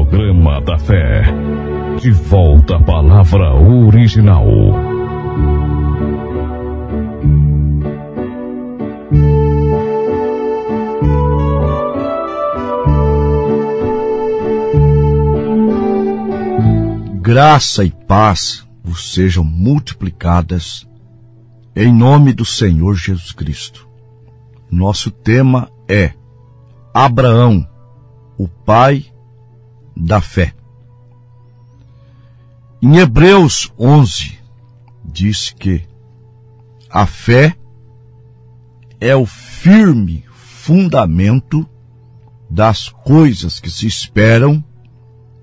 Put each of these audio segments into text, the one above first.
Programa da Fé. De volta à palavra original. Graça e paz vos sejam multiplicadas em nome do Senhor Jesus Cristo. Nosso tema é Abraão, o pai da fé. Em Hebreus 11, diz que a fé é o firme fundamento das coisas que se esperam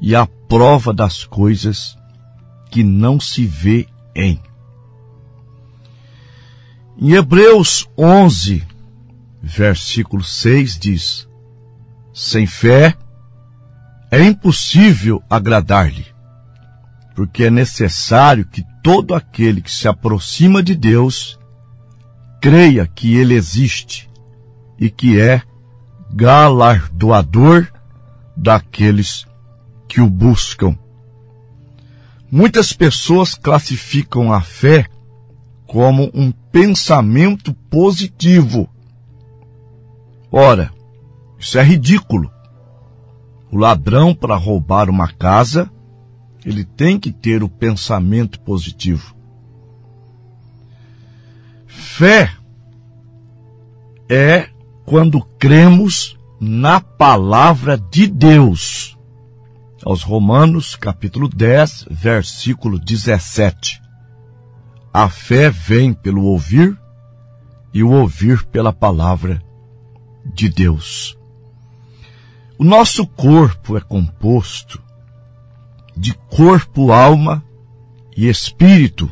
e a prova das coisas que não se vê em. Em Hebreus 11, versículo 6 diz: sem fé é impossível agradar-lhe, porque é necessário que todo aquele que se aproxima de Deus creia que Ele existe e que é galardoador daqueles que o buscam. Muitas pessoas classificam a fé como um pensamento positivo. Ora, isso é ridículo. O ladrão, para roubar uma casa, ele tem que ter o pensamento positivo. Fé é quando cremos na palavra de Deus. Aos Romanos, capítulo 10, versículo 17. A fé vem pelo ouvir, e o ouvir pela palavra de Deus. O nosso corpo é composto de corpo, alma e espírito.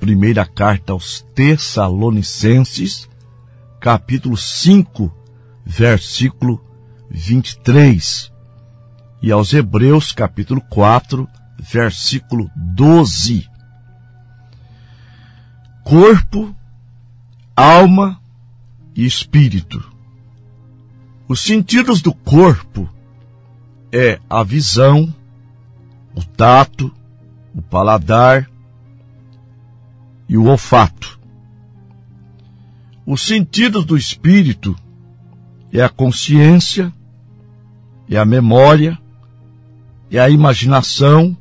Primeira carta aos Tessalonicenses, capítulo 5, versículo 23. E aos Hebreus, capítulo 4, versículo 12. Corpo, alma e espírito. Os sentidos do corpo é a visão, o tato, o paladar e o olfato. Os sentidos do espírito é a consciência, é a memória, é a imaginação,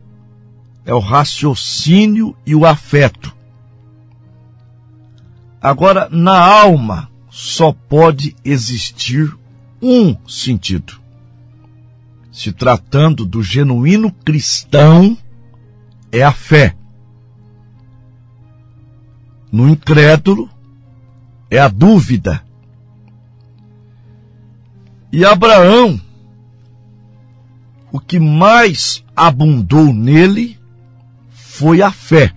é o raciocínio e o afeto. Agora, na alma só pode existir um sentido. Se tratando do genuíno cristão, é a fé. No incrédulo, é a dúvida. E Abraão, o que mais abundou nele foi a fé.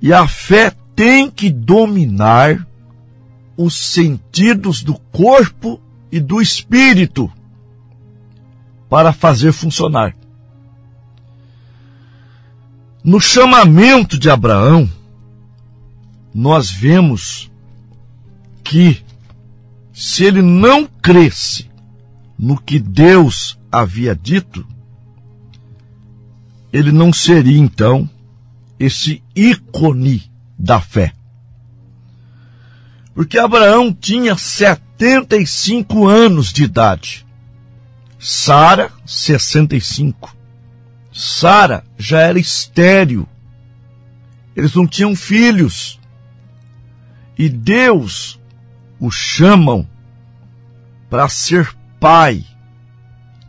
E a fé tem que dominar os sentidos do corpo e do espírito para fazer funcionar. No chamamento de Abraão, nós vemos que se ele não cresce no que Deus havia dito, ele não seria então esse ícone da fé. Porque Abraão tinha 75 anos de idade. Sara, 65. Sara já era estéril. Eles não tinham filhos. E Deus o chamam para ser pai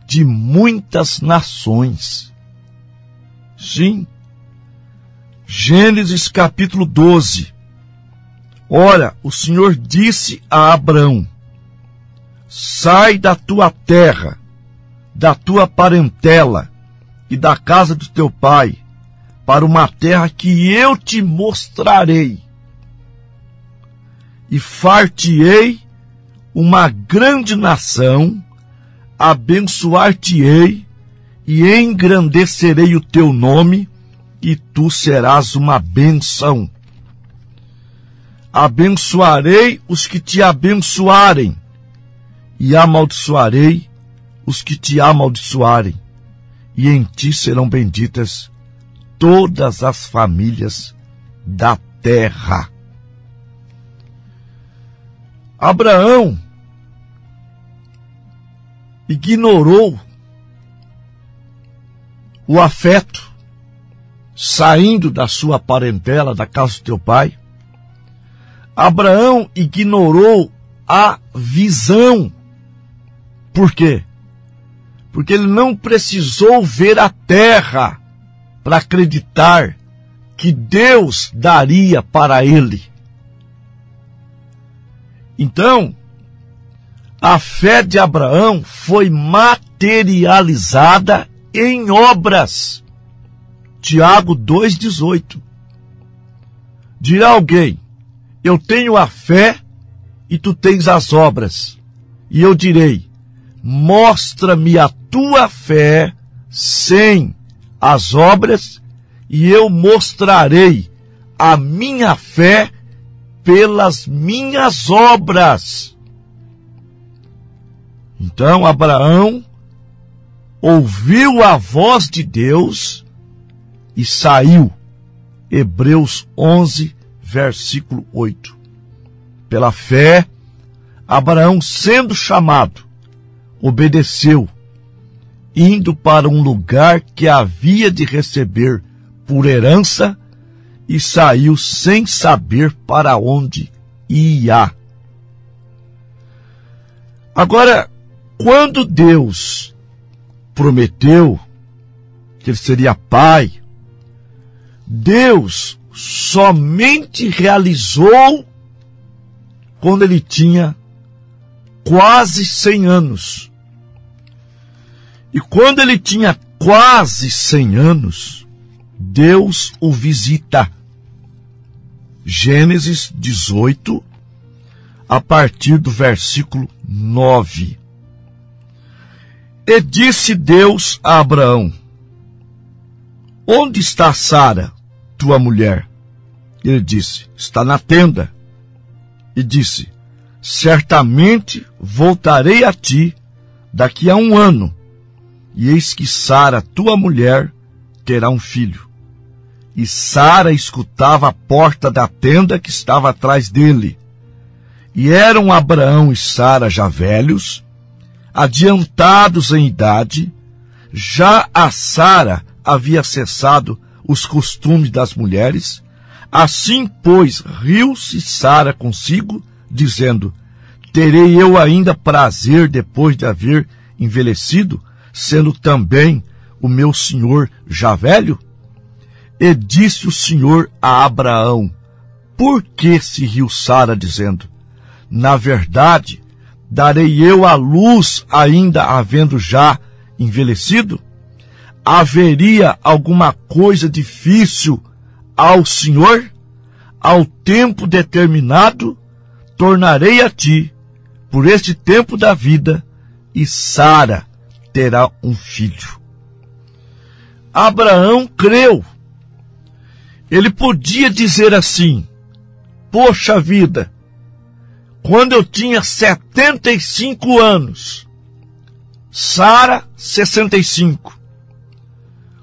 de muitas nações. Sim. Gênesis capítulo 12. Ora, o Senhor disse a Abrão: sai da tua terra, da tua parentela e da casa do teu pai, para uma terra que eu te mostrarei. E far-te-ei uma grande nação, abençoar-te-ei e engrandecerei o teu nome, e tu serás uma bênção. Abençoarei os que te abençoarem, e amaldiçoarei os que te amaldiçoarem, e em ti serão benditas todas as famílias da terra. Abraão ignorou o afeto, saindo da sua parentela, da casa do teu pai. Abraão ignorou a visão. Por quê? Porque ele não precisou ver a terra para acreditar que Deus daria para ele. Então, a fé de Abraão foi materializada em obras. Tiago 2,18. Dirá alguém: eu tenho a fé e tu tens as obras. E eu direi: mostra-me a tua fé sem as obras, e eu mostrarei a minha fé pelas minhas obras. Então Abraão ouviu a voz de Deus e saiu. Hebreus 11, versículo 8. Pela fé, Abraão, sendo chamado, obedeceu, indo para um lugar que havia de receber por herança, e saiu sem saber para onde ia. Agora, quando Deus prometeu que ele seria pai, Deus somente realizou quando ele tinha quase 100 anos. E quando ele tinha quase 100 anos, Deus o visita. Gênesis 18, a partir do versículo 9. E disse Deus a Abraão: onde está Sara, tua mulher? Ele disse: está na tenda. E disse: certamente voltarei a ti daqui a 1 ano, e eis que Sara, tua mulher, terá um filho. E Sara escutava a porta da tenda que estava atrás dele. E eram Abraão e Sara já velhos, adiantados em idade. Já a Sara havia cessado os costumes das mulheres. Assim, pois, riu-se Sara consigo, dizendo: terei eu ainda prazer depois de haver envelhecido, sendo também o meu senhor já velho? E disse o Senhor a Abraão: por que se riu Sara, dizendo: na verdade, darei eu à luz ainda havendo já envelhecido? Haveria alguma coisa difícil ao Senhor? Ao tempo determinado, tornarei a ti, por este tempo da vida, e Sara terá um filho. Abraão creu. Ele podia dizer assim: poxa vida, quando eu tinha 75 anos, Sara 65,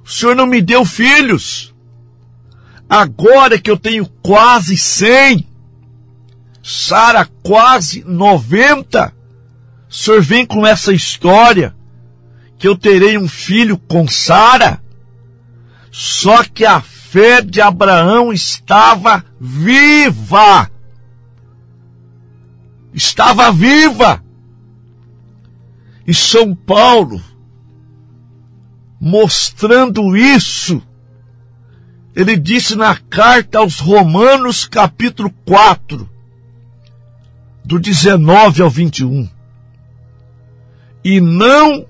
o Senhor não me deu filhos. Agora que eu tenho quase 100, Sara quase 90, o Senhor vem com essa história que eu terei um filho com Sara? Só que a fé de Abraão estava viva. Estava viva. E São Paulo, mostrando isso, ele disse na carta aos Romanos, capítulo 4, do 19 ao 21, e não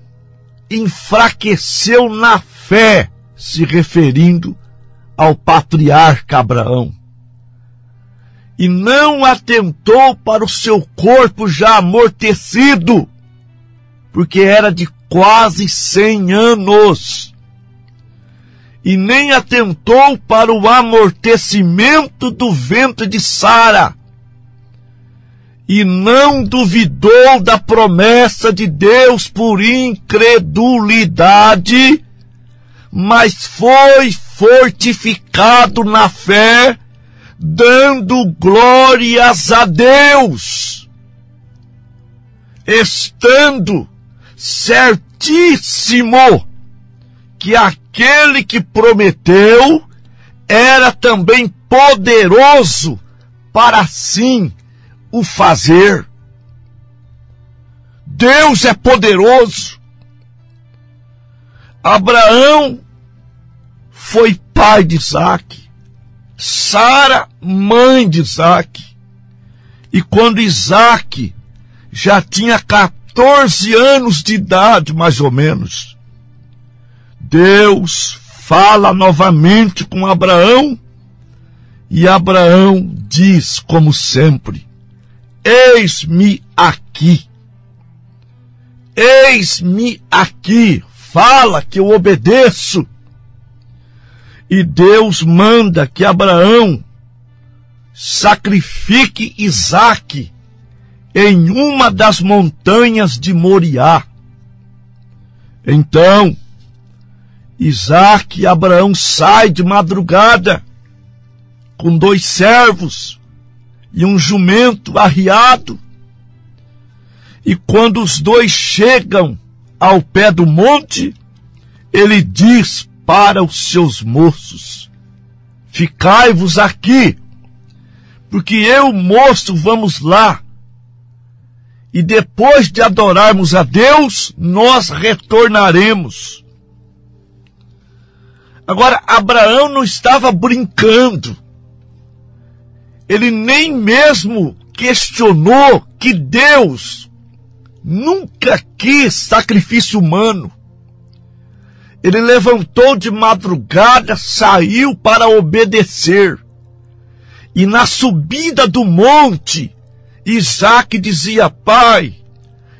enfraqueceu na fé, se referindo ao patriarca Abraão, e não atentou para o seu corpo já amortecido, porque era de quase 100 anos, e nem atentou para o amortecimento do ventre de Sara, e não duvidou da promessa de Deus por incredulidade, mas foi fortificado na fé, dando glórias a Deus, estando certíssimo que aquele que prometeu era também poderoso para assim o fazer. Deus é poderoso. Abraão foi pai de Isaque, Sara mãe de Isaque, e quando Isaque já tinha 14 anos de idade, mais ou menos, Deus fala novamente com Abraão, e Abraão diz, como sempre: eis-me aqui. Eis-me aqui. Fala que eu obedeço. E Deus manda que Abraão sacrifique Isaque em uma das montanhas de Moriá. Então, Isaque e Abraão saem de madrugada com 2 servos e um jumento arriado. E quando os 2 chegam ao pé do monte, ele diz para os seus moços: ficai-vos aqui, porque eu, moço, vamos lá. E depois de adorarmos a Deus, nós retornaremos. Agora, Abraão não estava brincando. Ele nem mesmo questionou que Deus nunca quis sacrifício humano. Ele levantou de madrugada, saiu para obedecer. E na subida do monte, Isaque dizia: pai,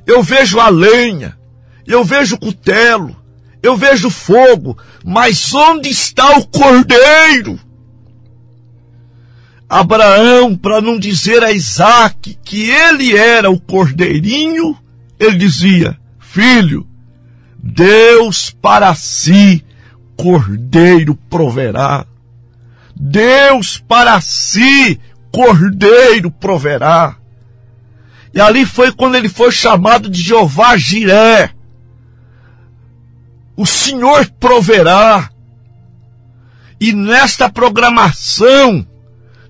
eu vejo a lenha, eu vejo o cutelo, eu vejo fogo, mas onde está o cordeiro? Abraão, para não dizer a Isaque que ele era o cordeirinho, ele dizia: filho, Deus para si cordeiro proverá. Deus para si cordeiro proverá. E ali foi quando ele foi chamado de Jeová Jiré. O Senhor proverá. E nesta programação,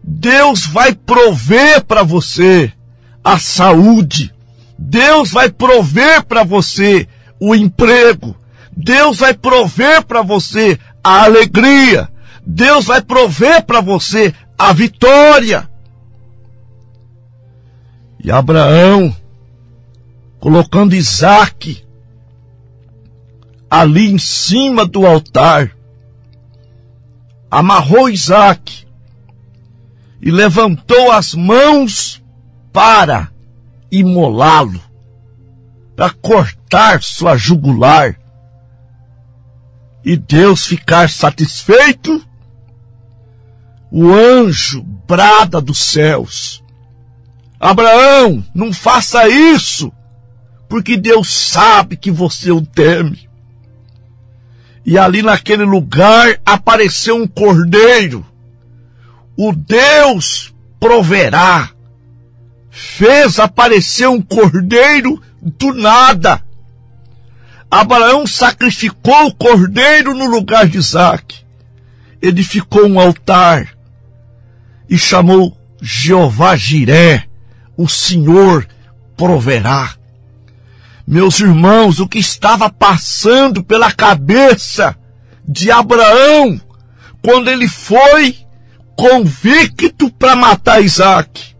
Deus vai prover para você a saúde. Deus vai prover para você o emprego. Deus vai prover para você a alegria. Deus vai prover para você a vitória. E Abraão, colocando Isaque ali em cima do altar, amarrou Isaque e levantou as mãos para imolá-lo, para cortar sua jugular. E Deus ficar satisfeito, o anjo brada dos céus: Abraão, não faça isso, porque Deus sabe que você o teme. E ali naquele lugar apareceu um cordeiro. O Deus proverá fez aparecer um cordeiro do nada. Abraão sacrificou o cordeiro no lugar de Isaque. Edificou um altar e chamou Jeová Jiré, o Senhor proverá. Meus irmãos, o que estava passando pela cabeça de Abraão quando ele foi convicto para matar Isaque?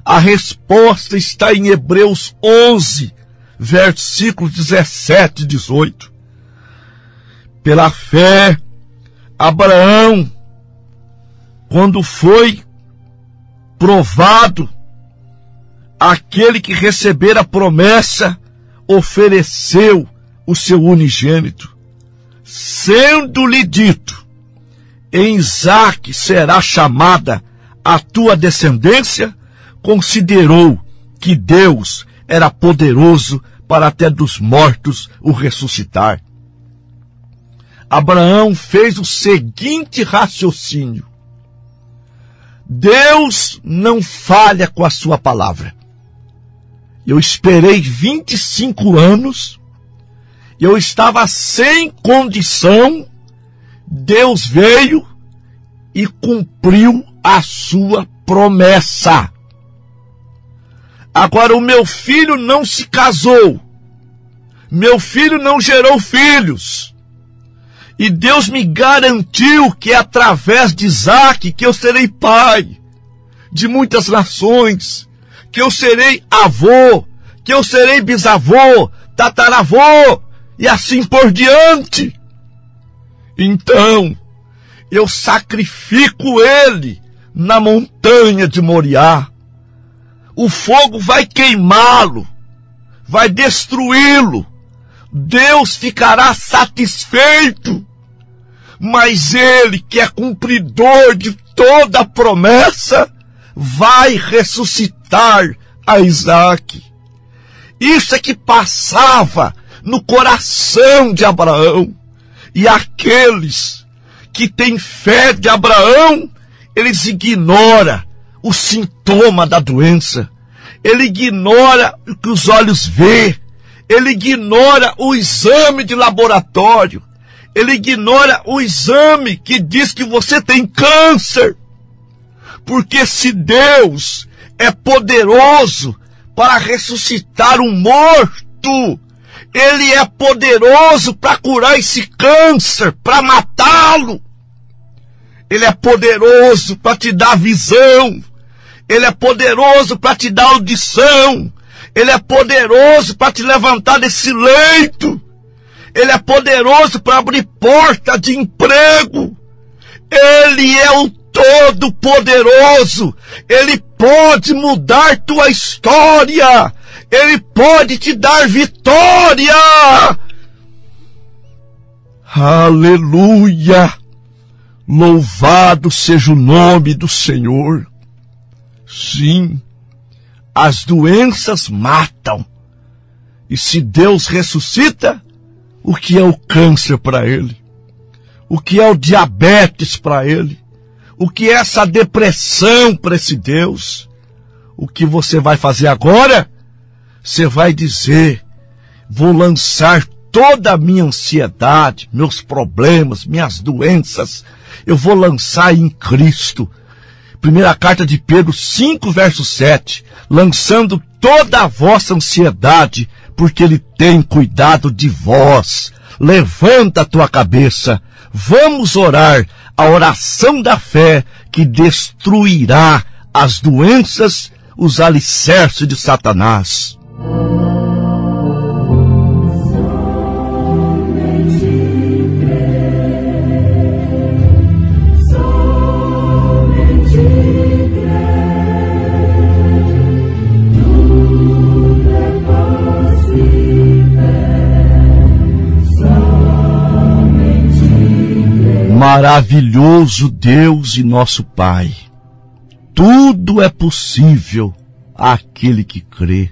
A resposta está em Hebreus 11, versículos 17 e 18. Pela fé, Abraão, quando foi provado, aquele que recebera a promessa, ofereceu o seu unigênito, sendo-lhe dito: em Isaque será chamada a tua descendência. considerou que Deus era poderoso para até dos mortos o ressuscitar. Abraão fez o seguinte raciocínio: Deus não falha com a sua palavra. Eu esperei 25 anos, eu estava sem condição, Deus veio e cumpriu a sua promessa. Agora, o meu filho não se casou, meu filho não gerou filhos, e Deus me garantiu que é através de Isaque que eu serei pai de muitas nações, que eu serei avô, que eu serei bisavô, tataravô, e assim por diante. Então, eu sacrifico ele na montanha de Moriá. O fogo vai queimá-lo, vai destruí-lo. Deus ficará satisfeito, mas ele, que é cumpridor de toda a promessa, vai ressuscitar a Isaque. Isso é que passava no coração de Abraão. E aqueles que têm fé de Abraão, eles ignoram o sintoma da doença, ele ignora o que os olhos vê, ele ignora o exame de laboratório, ele ignora o exame que diz que você tem câncer. Porque se Deus é poderoso para ressuscitar um morto, ele é poderoso para curar esse câncer, para matá-lo. Ele é poderoso para te dar visão. Ele é poderoso para te dar audição. Ele é poderoso para te levantar desse leito. Ele é poderoso para abrir porta de emprego. Ele é o Todo-Poderoso. Ele pode mudar tua história. Ele pode te dar vitória. Aleluia! Louvado seja o nome do Senhor. Sim, as doenças matam. E se Deus ressuscita, o que é o câncer para ele? O que é o diabetes para ele? O que é essa depressão para esse Deus? O que você vai fazer agora? Você vai dizer: vou lançar toda a minha ansiedade, meus problemas, minhas doenças, eu vou lançar em Cristo. Primeira carta de Pedro 5, verso 7, lançando toda a vossa ansiedade, porque Ele tem cuidado de vós. Levanta a tua cabeça, vamos orar a oração da fé que destruirá as doenças, os alicerces de Satanás. Maravilhoso Deus e nosso Pai, tudo é possível àquele que crê.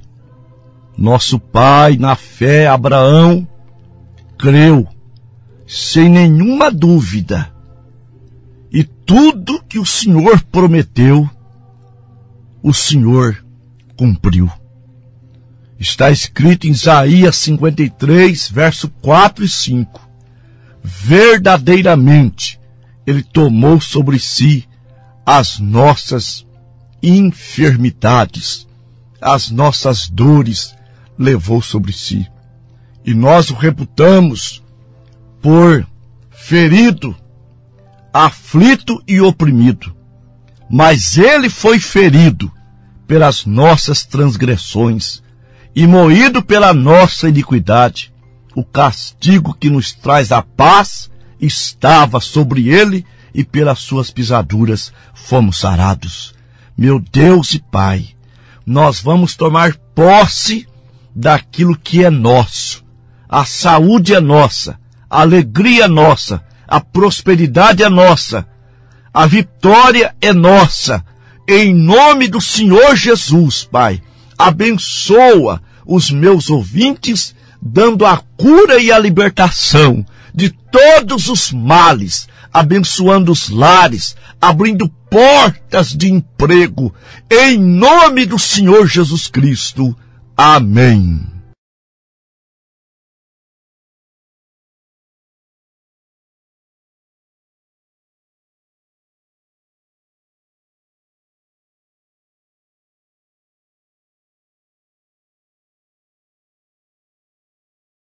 Nosso pai, na fé, Abraão, creu, sem nenhuma dúvida, e tudo que o Senhor prometeu, o Senhor cumpriu. Está escrito em Isaías 53, verso 4 e 5. Verdadeiramente, Ele tomou sobre si as nossas enfermidades, as nossas dores levou sobre si. E nós o reputamos por ferido, aflito e oprimido. Mas Ele foi ferido pelas nossas transgressões e moído pela nossa iniquidade. O castigo que nos traz a paz estava sobre ele, e pelas suas pisaduras fomos sarados. Meu Deus e Pai, nós vamos tomar posse daquilo que é nosso. A saúde é nossa, a alegria é nossa, a prosperidade é nossa, a vitória é nossa, em nome do Senhor Jesus, Pai, abençoa os meus ouvintes, dando a cura e a libertação de todos os males, abençoando os lares, abrindo portas de emprego, em nome do Senhor Jesus Cristo. Amém.